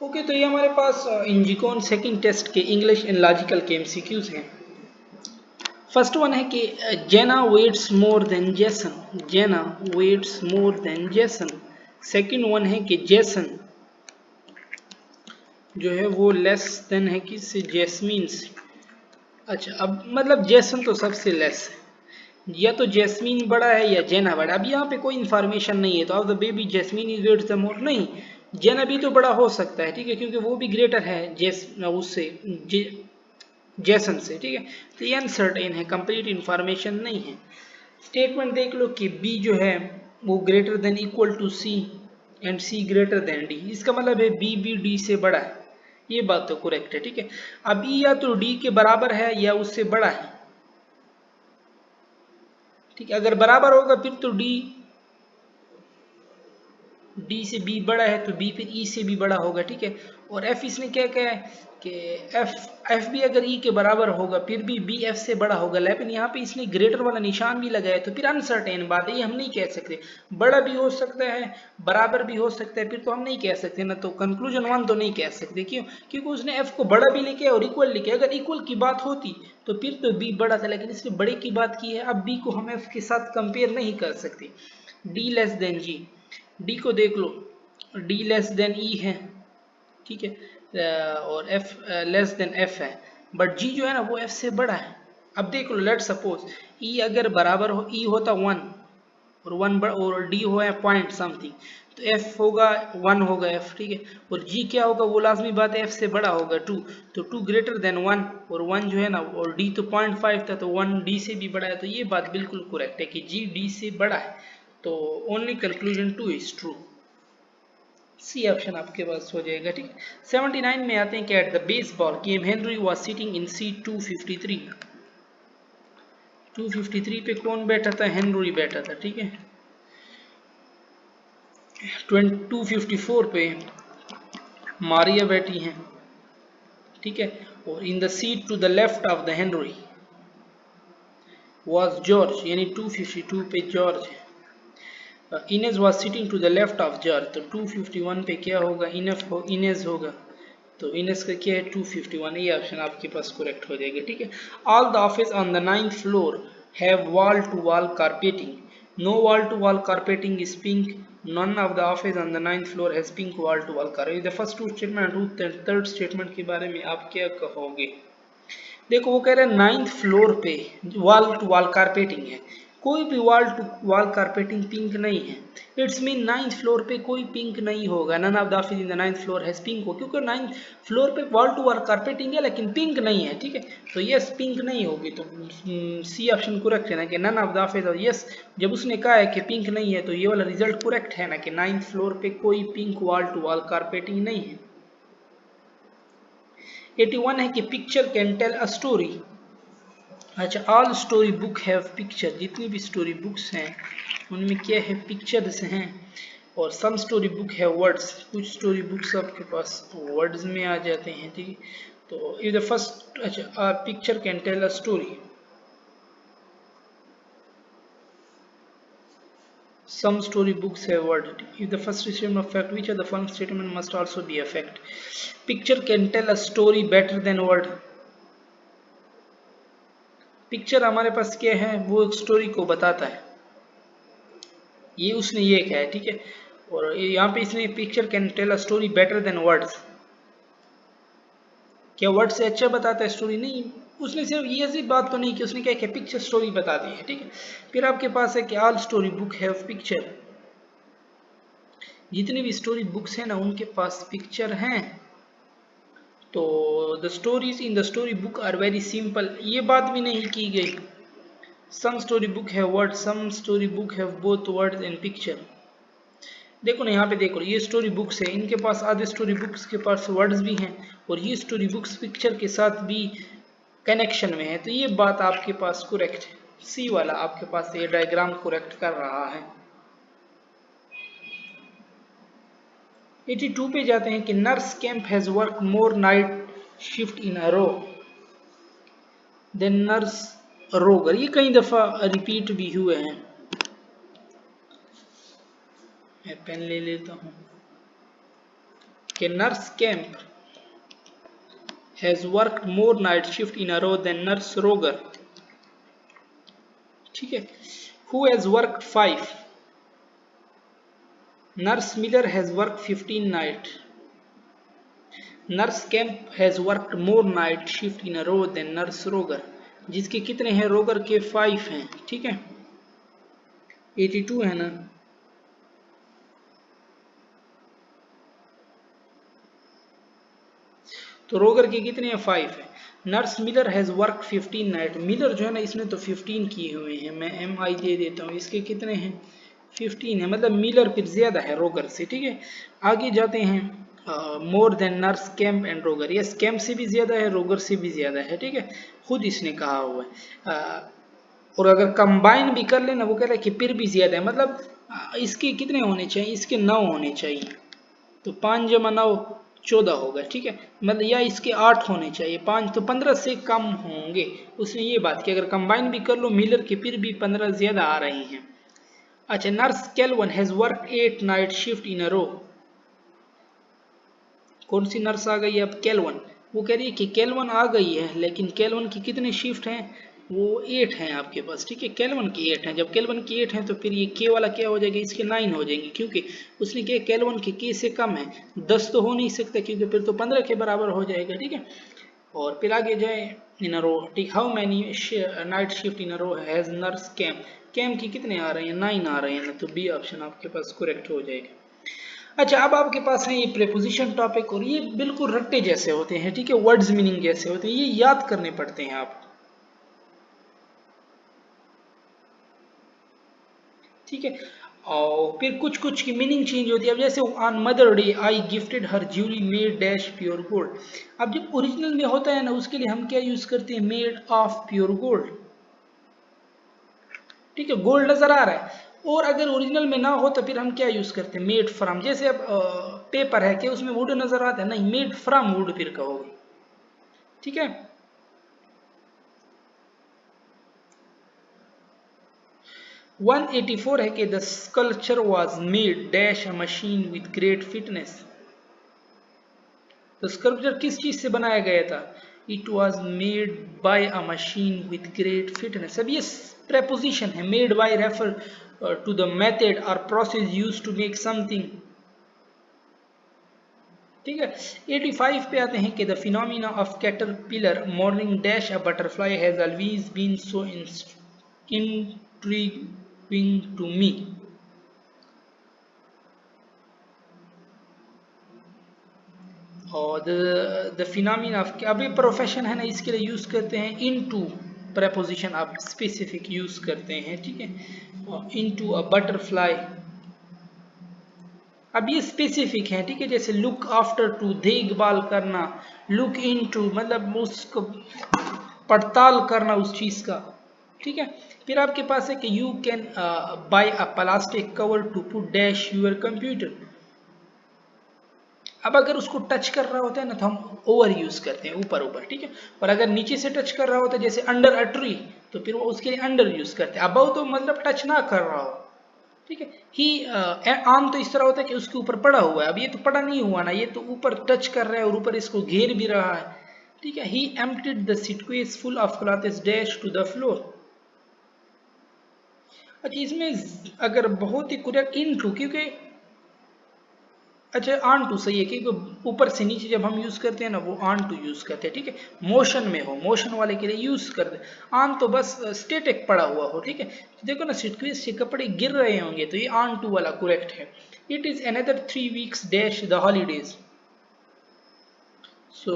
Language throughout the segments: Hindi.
ओके, तो ये हमारे पास इंजीकॉन सेकंड टेस्ट के इंग्लिश एंड लॉजिकल के एमसीक्यूज हैं। फर्स्ट वन है कि Jenna weighs more than Jason. Jenna weighs more than Jason. Second one है कि जेसन जो है वो लेस देन है किससे, जैस्मीन से। अच्छा, अब मतलब जेसन तो सबसे लेस है, या तो जैस्मीन बड़ा है या जेना बड़ा। अब यहाँ पे कोई इन्फॉर्मेशन नहीं है, तो of the baby Jasmine is weights the more, नहीं, जेना भी तो बड़ा हो सकता है, ठीक है, क्योंकि वो भी ग्रेटर है उससे, जैसन से, ठीक है। तो ये अनसर्टेन है, कंप्लीट इन्फॉर्मेशन नहीं है। स्टेटमेंट देख लो कि बी जो है वो greater than equal to C and C greater than D, इसका मतलब है बी डी से बड़ा है, ये बात तो करेक्ट है, ठीक है। अब ई या तो डी के बराबर है या उससे बड़ा है, ठीक है। अगर बराबर होगा फिर तो डी से बी बड़ा है, तो बी फिर ई से भी बड़ा होगा, ठीक है। और एफ इसने क्या कहा है कि एफ भी अगर ई के बराबर होगा फिर भी बी एफ से बड़ा होगा, लेकिन यहाँ पे इसने ग्रेटर वाला निशान भी लगाया, तो फिर अनसर्टेन बात है, ये हम नहीं कह सकते। बड़ा भी हो सकता है, बराबर भी हो सकता है, फिर तो हम नहीं कह सकते ना, तो कंक्लूजन वन तो नहीं कह सकते। क्यों? क्योंकि उसने एफ को बड़ा भी लिखे और इक्वल लिखे। अगर इक्वल की बात होती तो फिर तो बी बड़ा था, लेकिन इसने बड़े की बात की है। अब बी को हम एफ के साथ कंपेयर नहीं कर सकते। डी लेस देन जी, डी को देख लो, डी लेस देन ई है, ठीक है, और एफ लेस देन एफ है, बट जी जो है ना वो एफ से बड़ा है। अब देख लो, लेट सपोज ई अगर बराबर हो, ई होता 1 और और डी हो है पॉइंट समथिंग, तो एफ होगा 1 होगा एफ, ठीक है। और जी क्या होगा, वो लाजमी बात है एफ से बड़ा होगा 2, तो 2 ग्रेटर देन 1, और 1 जो है ना, और डी तो 0.5 था, तो 1 डी से भी बड़ा है, तो ये बात बिल्कुल करेक्ट है कि जी डी से बड़ा है। तो only conclusion 2 is true, C option आपके पास हो जाएगा, ठीक है। 79 में आते हैं कि at the baseball game Henry was sitting in seat 253। 253 पे कौन बैठा था? हेनरी बैठा था, ठीक है। 254 पे मारिया बैठी हैं, ठीक है। और in the seat to the left of the Henry was George, यानी 252 पे जॉर्ज है। Inez was sitting to the left of George, तो 251 पे क्या होगा? इनेज होगा, तो इनेस का क्या है? 251, ये ऑप्शन आपके पास करेक्ट हो जाएगा, ठीक है। All the office on the 9th floor have wall to wall carpeting, no wall to wall carpeting is pink, none of the office on the 9th floor has pink wall to wall carpeting। the first two statement, third statement के बारे में आप क्या कहोगे? देखो, वो कह रहे हैं 9th फ्लोर पे वॉल टू वॉल कारपेटिंग है, कोई भी wall to wall carpeting pink नहीं है। इट्स मीन 9th फ्लोर पे कोई पिंक नहीं होगा, none of the office in the 9th floor has pink हो, क्योंकि 9th फ्लोर पे वॉल टू वॉल कारपेटिंग है लेकिन पिंक नहीं है, ठीक है। तो यस, पिंक नहीं होगी, तो सी ऑप्शन करेक्ट है ना कि नन ऑफ द ऑफिस। और यस, जब उसने कहा है कि पिंक नहीं है तो ये वाला रिजल्ट करेक्ट है ना कि 9th फ्लोर पे कोई pink wall to wall carpeting नहीं है। 81 है कि picture can tell a story. अच्छा, all story book have picture, जितनी भी स्टोरी बुक्स हैं उनमें क्या है? पिक्चर्स हैं। और सम स्टोरी बुक है वर्ड्स, कुछ स्टोरी बुक्स आपके पास वर्ड्स में आ जाते हैं, ठीक है। तो ये द फर्स्ट, अच्छा, picture can tell a story, some story books have word. If the first statement of fact, which of the following statement must also be a fact? Picture can tell a story better than word। Picture हमारे पास क्या है? वो एक स्टोरी को बताता है, ये उसने ये कहा है, ठीक है। और यहाँ पे इसने picture can tell a story better than words, क्या वर्ड से अच्छा बताता है स्टोरी? नहीं, उसने सिर्फ ये ऐसी बात तो नहीं कि उसने क्या किया, पिक्चर स्टोरी बता दी है, ठीक है। फिर आपके पास है कि all story book have picture, जितनी भी स्टोरी बुक्स हैं ना उनके पास पिक्चर हैं। तो the stories in the story book are very simple, ये बात भी नहीं की गई। Some story book have word, some story book have both words and picture. देखो ना, यहाँ पे देखो, ये स्टोरी बुक्स है, इनके पास आधे स्टोरी बुक्स के पास वर्ड्स भी हैं और ये स्टोरी बुक्स पिक्चर के साथ भी कनेक्शन में है, तो ये बात आपके पास करेक्ट है। सी वाला आपके पास ये डायग्राम करेक्ट कर रहा है। 82 पे जाते हैं कि nurse Kemp has work more night shift in a row than nurse Roger, ये कई दफा रिपीट भी हुए हैं। मैं पेन ले लेता हूँ। कि nurse Kemp has worked more night shift in a row than nurse Roger, ठीक है। Who has worked 5, nurse Miller has worked 15 night, nurse Kemp has worked more night shift in a row than nurse Roger, जिसके कितने हैं, रोगर के 5 हैं, ठीक है। 82 है ना। तो रोगर के कितने हैं, 5 है। Nurse Miller has work 15 night, Miller जो है ना इसने तो 15 किए हुए हैं, मैं MI दे देता हूँ, इसके कितने हैं, 15 है, मतलब मिलर फिर ज्यादा है रोगर से, ठीक है। आगे जाते हैं, more than nurse camp and रोगर, यस कैंप से भी ज्यादा है, रोगर से भी ज्यादा है, ठीक है, खुद इसने कहा हुआ है। और अगर कंबाइन भी कर लेना, वो कह रहा है कि फिर भी ज्यादा है, मतलब इसके कितने होने चाहिए, इसके 9 होने चाहिए, तो 5 जमा 9 14 होगा, ठीक है, मतलब या इसके 8 होने चाहिए, 5 तो 15 से कम होंगे। उसने ये बात की अगर कंबाइन भी कर लो मिलर के फिर भी 15 ज्यादा आ रही हैं। अच्छा, nurse Kelvin has work 8 night shift in a row, कौन सी नर्स आ गई है अब, केल्वन, वो कह रही है कि केल्वन आ गई है, लेकिन केल्वन की कितने शिफ्ट हैं, वो 8 हैं आपके पास, ठीक है, केल्वन की 8 हैं, जब केल्वन की 8 हैं तो फिर ये के वाला क्या हो जाएगा, इसके 9 हो जाएंगे, क्योंकि उसने कहा केल्वन के के से कम है, 10 तो हो नहीं सकता, क्योंकि फिर तो 15 के बराबर हो जाएगा, ठीक है। और फिर आगे जाए, इन अ रो, ठीक, how many night shift in a row has nurse Kemp, Kemp की कितने आ रहे हैं, 9 आ रहे हैं ना, तो बी ऑप्शन आपके पास करेक्ट हो जाएगा। अच्छा, अब आपके पास है ये प्रेपोजिशन टॉपिक, और ये बिल्कुल रट्टे जैसे होते हैं, ठीक है, वर्ड्स मीनिंग जैसे होते हैं, ये याद करने पड़ते हैं आप, ठीक है। और फिर कुछ कुछ की मीनिंग चेंज होती है, अब जैसे on mother day I gifted her Juli made dash pure gold, अब जब ओरिजिनल में होता है ना उसके लिए हम क्या यूज करते हैं, मेड ऑफ प्योर गोल्ड, ठीक है, गोल्ड नजर आ रहा है, और अगर ओरिजिनल में ना हो तो फिर हम क्या यूज करते हैं, मेड फ्रॉम, जैसे अब पेपर है कि उसमें वुड नजर आता है, नहीं, मेड फ्रॉम वुड फिर कहोगे, ठीक है। 184 है कि the sculpture was made dash a machine with great fitness, तो स्कल्पचर किस चीज से बनाया गया था, it was made by a machine with great fitness, अब ये प्रेपोजिशन है, made by refer to the method और process use to make something, ठीक है। 85 पे आते हैं कि the phenomena of caterpillar morning dash a butterfly has always been so intriguing to me, और द फिनोमिना ऑफ, अब ये प्रोफेशन है ना, इसके लिए यूज करते हैं इनटू, प्रेपोजिशन आप स्पेसिफिक यूज करते हैं, ठीक है, इनटू अ बटरफ्लाई, अब ये स्पेसिफिक है, ठीक है, जैसे लुक आफ्टर टू, देखभाल करना, लुक इनटू मतलब उसको पड़ताल करना उस चीज का, ठीक है। फिर आपके पास है कि you can buy a plastic cover to put dash your computer, अब अगर उसको टच कर रहा होता है ना तो हम ओवर यूज करते हैं, ऊपर ऊपर, ठीक है, और अगर नीचे से टच कर रहा होता है जैसे अंडर अ ट्री, तो फिर वो उसके लिए अंडर यूज करते हैं, अब तो मतलब टच ना कर रहा हो, ठीक है। ही आम तो इस तरह होता है कि उसके ऊपर पड़ा हुआ है, अब ये तो पड़ा नहीं हुआ ना, ये तो ऊपर टच कर रहा है और ऊपर इसको घेर भी रहा है, ठीक है। He emptied the suitcase full of clothes dash to the floor, अच्छा इसमें अगर बहुत ही करेक्ट इन टू, क्योंकि अच्छा ऑन टू सही है, क्योंकि ऊपर से नीचे जब हम यूज करते हैं ना वो ऑन टू यूज करते हैं, ठीक है, मोशन में हो, मोशन वाले के लिए यूज कर दे, ऑन तो बस स्टेटिक पड़ा हुआ हो, ठीक है, तो देखो ना सूटकेस से कपड़े गिर रहे होंगे, तो ये ऑन टू वाला करेक्ट है। It is another 3 weeks dash the holidays, so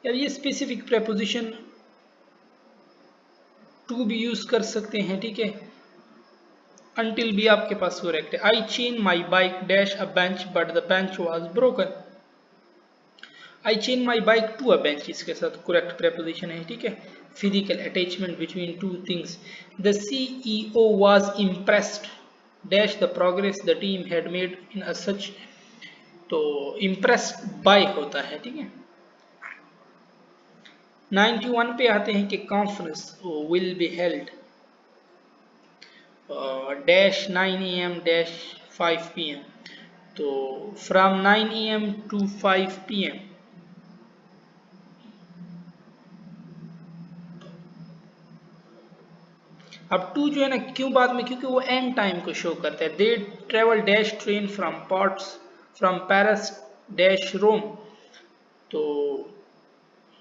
यार ये स्पेसिफिक प्रेपोजिशन टू भी यूज कर सकते हैं, ठीक है, until भी आपके पास करेक्ट है। I chain my bike dash a bench but the bench was broken, I chain my bike to a bench, इसके साथ करेक्ट प्रेपोजिशन है, ठीक है, physical attachment between two things, the CEO was impressed dash the progress the team had made in a such, तो इम्प्रेस्ड बाय होता है, ठीक है। 91 पे आते हैं कि conference will be held dash 9 AM dash 5 PM, तो फ्रॉम 9 AM टू 5 PM। अब टू जो है ना क्यों बाद में, क्योंकि वो एंड टाइम को शो करता है। They travel dash train from pots from Paris dash Rome, तो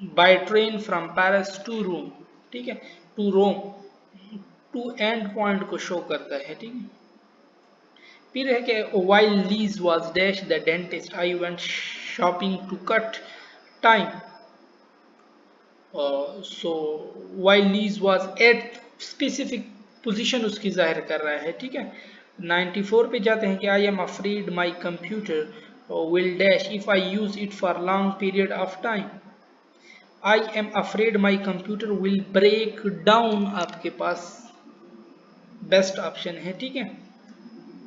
by train from Paris to Rome, ठीक है, to Rome, to end point को शो करता है, ठीक है। फिर है कि while Liz was dash the dentist I went shopping to cut time, so while Liz was at specific position उसकी जाहिर कर रहा है, ठीक है। 94 पे जाते हैं कि I am afraid my computer will dash if I use it for long period of time. I am afraid my computer will break down आपके पास बेस्ट ऑप्शन है, ठीक है।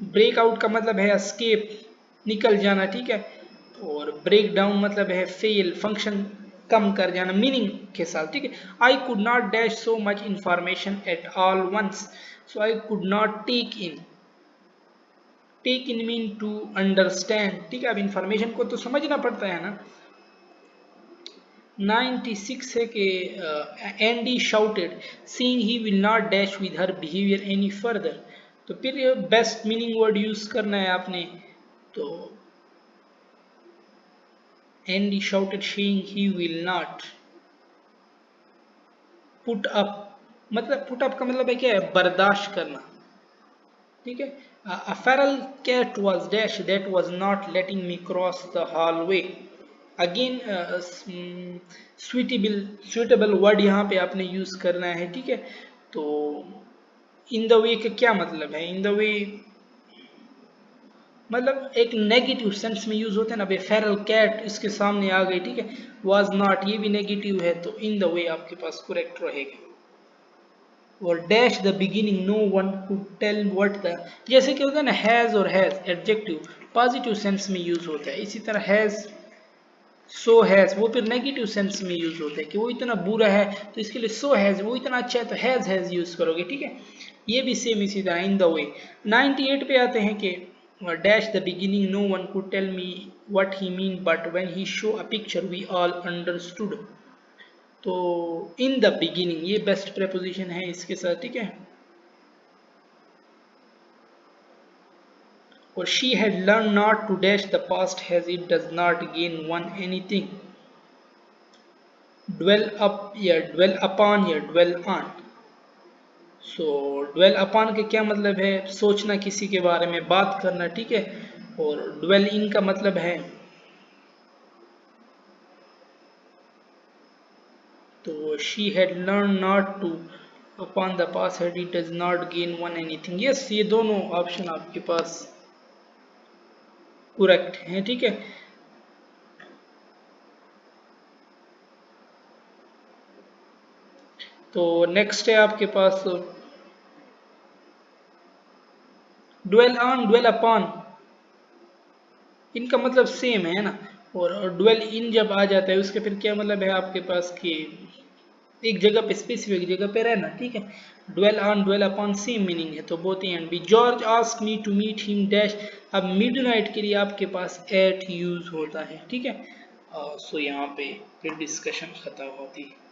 ब्रेक आउट का मतलब है एस्केप, निकल जाना, ठीक है, और ब्रेक डाउन मतलब है फेल, फंक्शन कम कर जाना मीनिंग के साथ, ठीक है। I could not dash so much information at all once, so I could not take in mean to understand, ठीक है। अब इंफॉर्मेशन को तो समझना पड़ता है ना। 96 है कि Andy shouted seeing he will not dash with her behaviour any further, तो फिर बेस्ट मीनिंग वर्ड यूज करना है आपने। तो Andy shouted saying he will not put up, मतलब पुट अप का मतलब है क्या है, बर्दाश्त करना, ठीक है। A feral cat was dash that was not letting me cross the hallway, again suitable word यहाँ पे आपने यूज करना है, ठीक है। तो इन द वे का क्या मतलब है, इन द वे मतलब एक नेगेटिव सेंस में यूज होता है ना, भाई फेरल कैट इसके सामने आ गई, ठीक है, वाज नॉट ये भी नेगेटिव है, तो इन द वे आपके पास करेक्ट रहेगा। और dash the beginning no one could tell what the, जैसे कि होता है ना हैज और हैज एडजेक्टिव पॉजिटिव सेंस में यूज होता है, इसी तरह हैज सो हैज वो फिर नेगेटिव सेंस में यूज होता है कि वो इतना बुरा है, तो इसके लिए सो हैज, वो इतना अच्छा है तो हैज यूज करोगे, ठीक है। ये भी सेम इसी तरह इन द वे। 98 पे आते हैं कि dash the beginning no one could tell me what he mean but when he show a picture we all understood, तो इन द बिगिनिंग ये बेस्ट प्रेपोजिशन है इसके साथ, ठीक है। और she had learn not to dash the past has it does not gain one anything, dwell up या ड्वेल अपॉन या dwell on, so dwell upon के क्या मतलब है, सोचना किसी के बारे में, बात करना, ठीक है। और ड्वेल इन का मतलब है, तो she had learn not two upon the pass had it does not gain one anything, yes ये दोनों ऑप्शन आपके पास करेक्ट हैं, ठीक है। तो नेक्स्ट है आपके पास ड्वेल ऑन ड्वेल अपॉन, इनका मतलब सेम है ना, और ड्वेल इन जब आ जाता है उसके फिर क्या मतलब है आपके पास कि एक जगह पे स्पेसिफिक जगह पे रहना, ठीक है। Dwell on dwell upon same meaning है, तो both and B. George ask me to meet him dash, अब मिडनाइट के लिए आपके पास एट यूज होता है, ठीक है। सो यहाँ पे फिर डिस्कशन खत्म होती है।